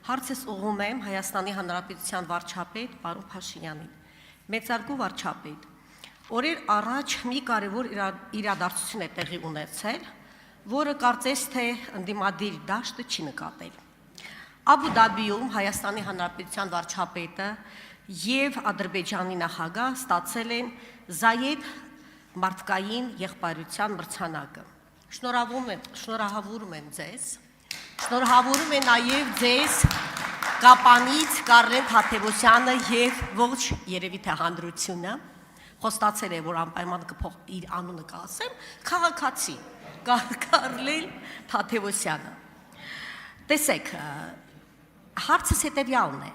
Հարցս ուղղում եմ Հայաստանի Հանրապետության վարչապետ պարոն Փաշինյանին։ Մեծարգո վարչապետ, օրեր առաջ մի կարևոր իրադարձություն է տեղի ունեցել, որը կարծես թե ընդդիմադիր դաշտը չի նկատել։ Աբու Դաբիում Հայաստանի Հանրապետության վարչապետը եւ Ադրբեջանի նախագահ ստացել են Զայեդ մարդկային եղբայրության մրցանակը։ Շնորհավորում եմ ձեզ։ Շնորհավորում եմ նաև ձեզ Կապանից Կարեն Թադևոսյանը եւ ողջ երևի թե հանրությունը խոստացել է, որ անպայման կփող իր անունը կասեմ, քաղաքացի Կարեն Թադևոսյանը։ Տեսեք, հարցս հետեւյալն է։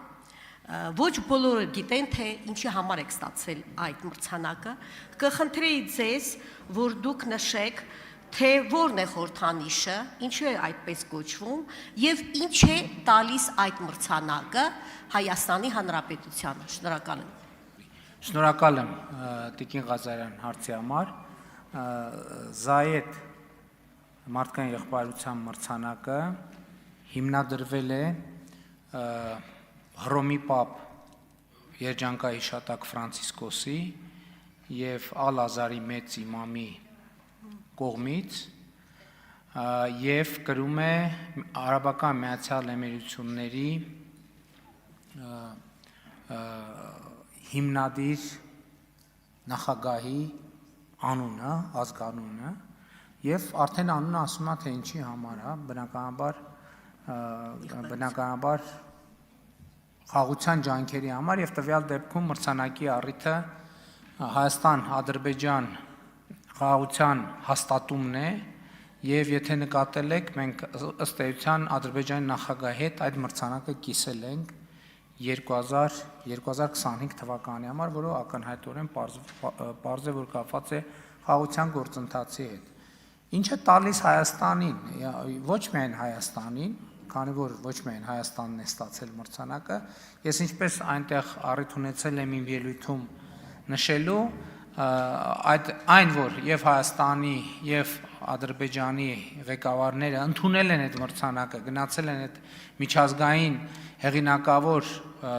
Ոչ բոլորը գիտեն, թե ինչի համար եք ստացել այդ մրցանակը։ Կխնդրեի ձեզ, որ դուք նշեք, թե որն է խորհրդանիշը, ինչու է այդպես կոչվում եւ ինչ է տալիս այդ մրցանակը Հայաստանի Հանրապետությանը։ Շնորհակալ եմ։ Շնորհակալ եմ Տիկին Ղազարյան հարցի համար։ Զայեդ մարդկային եղբայրության մրցանակը հիմնադրվել է Հռոմի Պապ երջանկահիշատակ Ֆրանցիսկոսի եւ Ալ-Ազարի մեծ իմամի կողմից եւ կրում է Արաբական Միացյալ Էմիրությունների հիմնադիր նախագահի անունը, ազգանունը եւ արդեն անունը ասում է թե ինչի համար է, բնականաբար խաղաղության ջանքերի համար եւ տվյալ դեպքում մրցանակի առիթը Հայաստան-Ադրբեջան խաղաղության հաստատումն է եւ եթե նկատել եք մենք ըստ էության Ադրբեջանի նախագահի հետ այդ մրցանակը կիսել ենք 2025 թվականի համար, որը ակնհայտորեն պարզ է որ կապված է խաղաղության գործընթացի հետ։ Ինչը տալիս Հայաստանին, ոչ միայն Հայաստանին, քանի որ ոչ միայն Հայաստանն է ստացել մրցանակը, ես ինչպես այնտեղ առիթ ունեցել եմ իմ ելույթում նշելու, այն որ եւ Հայաստանի եւ Ադրբեջանի ղեկավարները ընդունել են այդ մրցանակը, գնացել են այդ միջազգային հեղինակավոր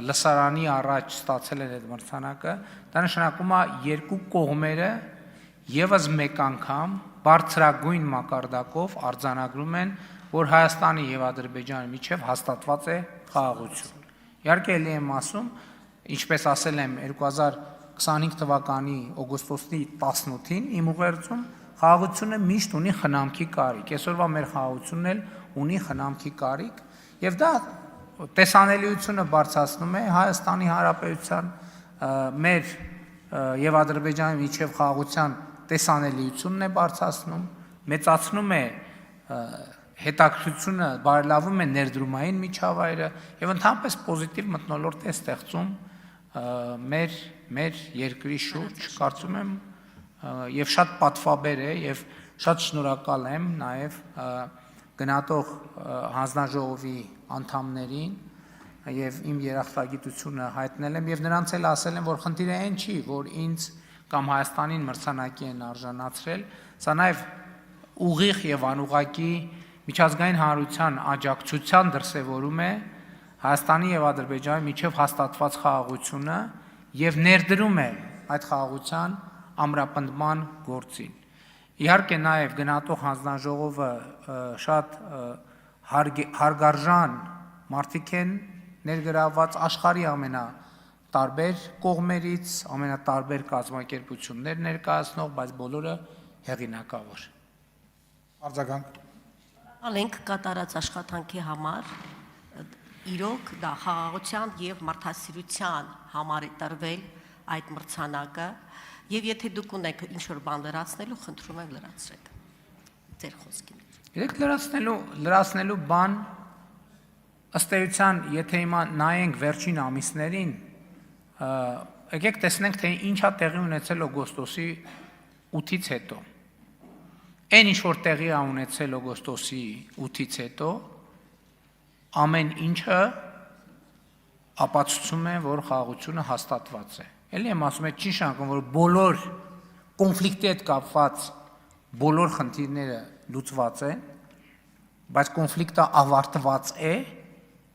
լսարանի առաջ ստացել են այդ մրցանակը, դա նշանակում է երկու կողմերը եւս մեկ անգամ բարձրագույն մակարդակով արձանագրում են, որ Հայաստանի եւ Ադրբեջանի միջեւ հաստատված է խաղաղություն։ Իհարկե ելի եմ ասում, ինչպես ասել եմ 2025 թվականի օգոստոսի 18-ին իմ ուղերձում խաղաղությունը միշտ ունի խնամքի կարիք։ Այսօրվա մեր խաղաղությունն էլ ունի խնամքի կարիք եւ դա տեսանելիությունը բարձրացնում է Հայաստանի Հանրապետության մեր եւ Ադրբեջանի միջեւ խաղաղության տեսանելիությունն է բարձրացնում, մեծացնում է հետաքրքրությունը, բարելավում է ներդրումային միջավայրը եւ ընդհանրապես պոզիտիվ մթնոլորտ է ստեղծում մեր երկրի շուրջ, կարծում եմ եւ շատ պատվաբեր է եւ շատ շնորհակալ եմ նաեւ գնահատող հանձնաժողովի անդամներին եւ իմ երախտագիտությունը հայտնել եմ եւ նրանց էլ ասել եմ, որ խնդիրը այն չի, որ ինձ կամ Հայաստանին մրցանակի են արժանացրել, սա նաեւ ուղիղ եւ անուղղակի միջազգային հանրության աջակցության դրսևորում է Հայաստանի եւ Ադրբեջանի միջեւ հաստատված խաղաղությունը եւ ներդրում է այդ խաղաղության ամրապնդման գործին։ Իհարկե նաեւ գնահատող հանձնաժողովը շատ հարգարժան մարդիկ են ներգրավված աշխարհի ամենատարբեր կողմերից, ամենատարբեր կազմակերպություններ ներկայացնող, բայց բոլորը հեղինակավոր։ Արձագանք։ Ալենք կատարած աշխատանքի համար իրոք դա խաղաղության եւ մարդասիրության համար է տրվել այդ մրցանակը եւ եթե դուք ունեք ինչ որ բան լրացնելու, խնդրում եմ լրացրեք ձեր խոսքին։ Երեք լրացնելու բան ըստ էության, եթե հիմա նայենք վերջին ամիսներին, եկեք տեսնենք թե ինչա տեղի ունեցել օգոստոսի 8-ից հետո։ Այն ինչ որ տեղի է ունեցել օգոստոսի 8-ից հետո, ամեն ինչը ապացուցում է, որ խաղաղությունը հաստատված է։ Էլի եմ ասում, չի շարունակում, որ բոլոր կոնֆլիկտի հետ կապված բոլոր խնդիրները լուծված են, բայց կոնֆլիկտը ավարտված է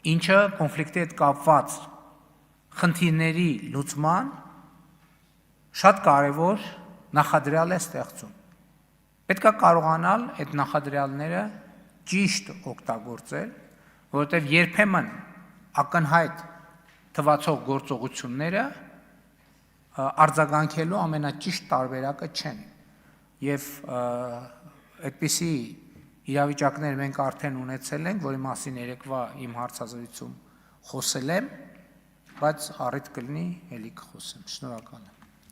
ինչը կոնֆլիկտի հետ կապված խնդիրների լուծման շատ կարևոր նախադրյալ է ստեղծում։ Պետք է կարողանալ այդ նախադրյալները ճիշտ օգտագործել, որովհետև երբեմն ակնհայտ թվացող գործողությունները արձագանքելու ամենաճիշտ տարբերակը չեն։ Եվ այդպիսի իրավիճակներ մենք արդեն ունեցել ենք, որի մասին երեկվա իմ հարցազրույցում խոսել եմ, բայց առիթ կլինի ելի կխոսեմ։ Շնորհակալ եմ։